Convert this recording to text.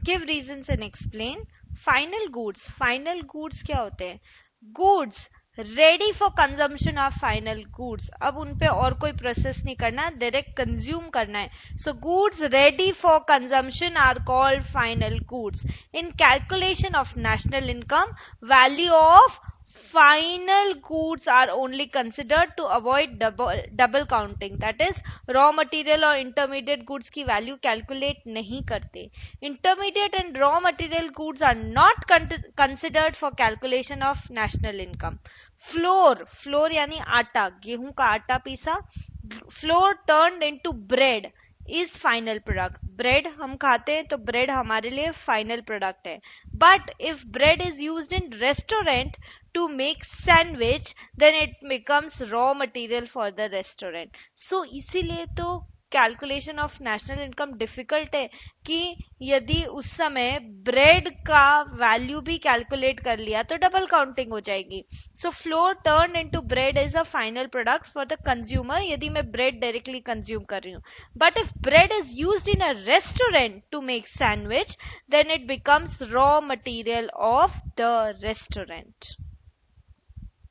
Give reasons and explain. Final goods क्या होते हैं? Goods ready for consumption of final goods. अब उन पे और कोई प्रोसेस नहीं करना, डायरेक्ट कंज्यूम करना है. So goods ready for consumption are called final goods. In calculation of national income, value of final goods are only considered to avoid double counting. That is, raw material और intermediate goods की value calculate नहीं करते. Intermediate and raw material goods are not considered for calculation of national income. flour यानी आटा, गेहूं का आटा पीसा. flour turned into bread is final product. Bread हम खाते हैं तो ब्रेड हमारे लिए फाइनल प्रोडक्ट है. But if bread is used in restaurant to make sandwich, then it becomes raw material for the restaurant. So इसीलिए तो calculation of national income difficult है कि यदि उस समय ब्रेड का वैल्यू भी कैलकुलेट कर लिया तो डबल काउंटिंग हो जाएगी. So flour turn into bread is a final product for the consumer यदि मैं ब्रेड डायरेक्टली कंज्यूम कर रही हूँ. But if bread is used in a restaurant to make sandwich, then it becomes raw material of the restaurant.